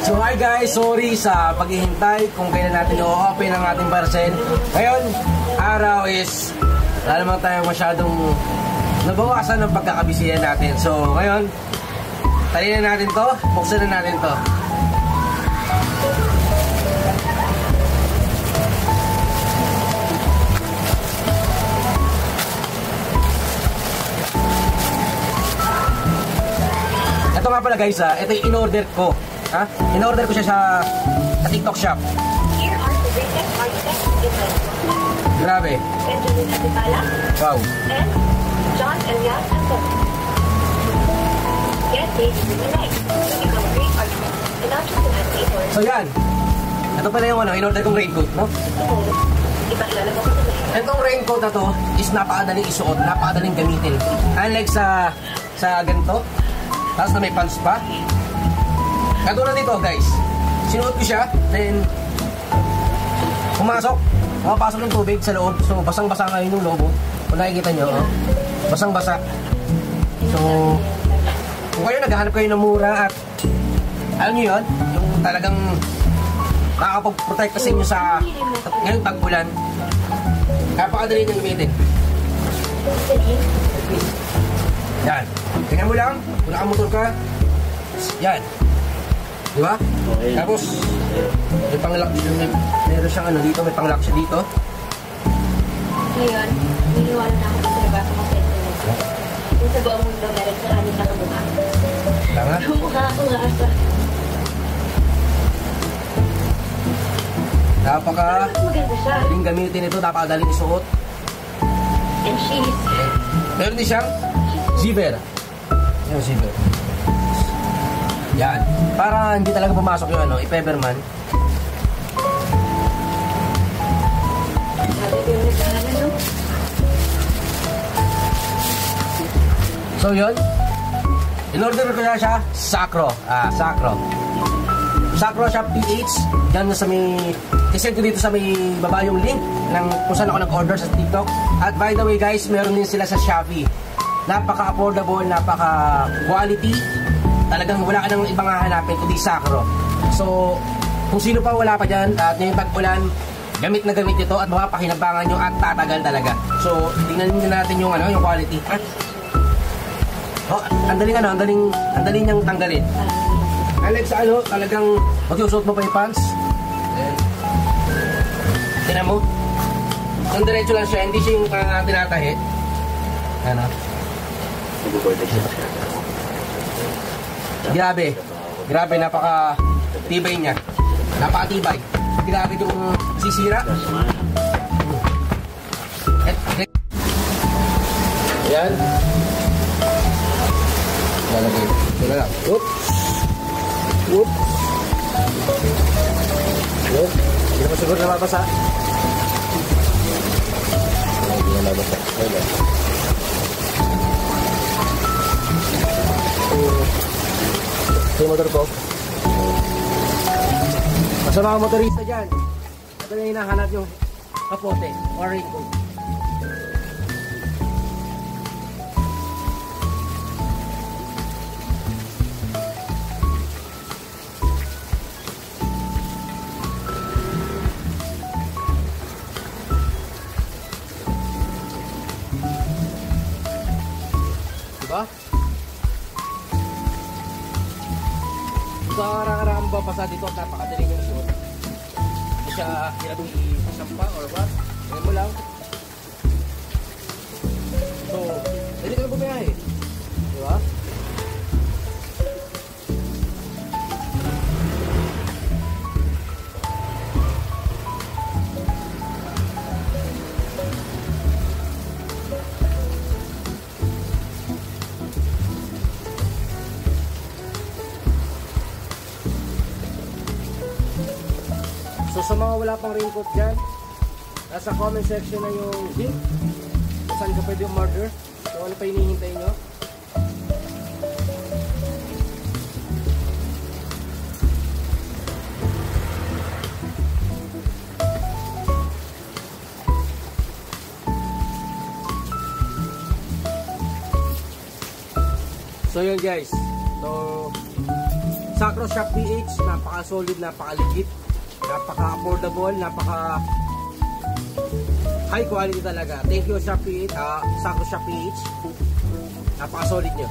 So hi guys, sorry sa paghihintay kung kailan natin i-open ang ating parcel. Ngayon, araw is wala naman tayo masyadong nabawasan ng pagkakabisihan natin. So ngayon, talinin natin to, buksan na natin to. Ito nga pala guys, ito yung in-order ko. In-order ko siya sa TikTok shop. Grabe. Wow. So yan. Ito pala yung in-order kong raincoat, no? Itong raincoat na to is napakadaling isuot, napakadaling gamitin. Unlike sa ganito, tapos na may pants pa. Katulad dito guys, sinuot ko siya, then pumapasok ng tubig sa loob. So basang-basa ngayon yung loob. Kung nakikita nyo, basang-basa. So kung kayo naghahanap kayo ng mura at alam nyo yun, yung talagang nakakapag-protect sa inyo sa ngayong tag-ulan, napakadali niyang gamitin. Yan. Tingnan mo lang, kung nakamotor ka, yan. Di ba? Okay. Tapos, may pang-lock, meron siyang dito, may pang-lock siya dito. Ngayon, niniwala na ako sa trabaho ng pwede. Kung sa buong mundo, meron sa amin na kamukha. Tama? Kamukha ako nga asa. Maganda siya. Yung gamitin ito, napakadaling isuot. And she's... Meron din siyang zipper. Yung zipper. Yan. Para hindi talaga pumasok yung if-ever man. So yun. In-order ko na siya, Sacro. Sacro Shop PH. Diyan na sa may... I-send ko dito sa may baba yung link ng kung saan ako nag-order sa TikTok. At by the way guys, meron din sila sa Shopee. Napaka-affordable, napaka-quality. Talagang wala ka nang ibang hahanapin kundi Sacro. So, kung sino pa wala pa dyan at ngayong tag-ulan, gamit na gamit ito at mapapakinabangan nyo at tatagal talaga. So, tingnan nyo natin yung yung quality. Ang daling niyang tanggalin. Unlike sa talagang mag-usot mo pa yung pants. Tingnan mo. Ang diretso lang siya, hindi siya yung tinatahi. Grabe, napaka-tibay niya. Napaka-tibay. Grabe itong sisira. Ayan. Lalagay. Ito na lang. Oops. Hindi naman siguro nababasa. Hindi na nababasa. Ayan. Ito yung motor ko. Sa mga motorista dyan, ito na yung hinahanap yung kapote or raincoat. Diba? So, arang-arang babasa dito at napakadaling yung suot. Hindi siya hirapin isampa or what. Ngayon mo lang. So, hindi ka na bumiyahe. Diba? So sa mga wala pang raincoat dyan, nasa comment section na yung link kung saan ka pwede umorder. So ano pa hinihintay nyo? So yun guys. So Sacro Shop PH, napaka-solid, napaka-legit, napaka-affordable, high quality talaga. Thank you Shop PH, Sacro Shop PH. Napaka-solid nyo.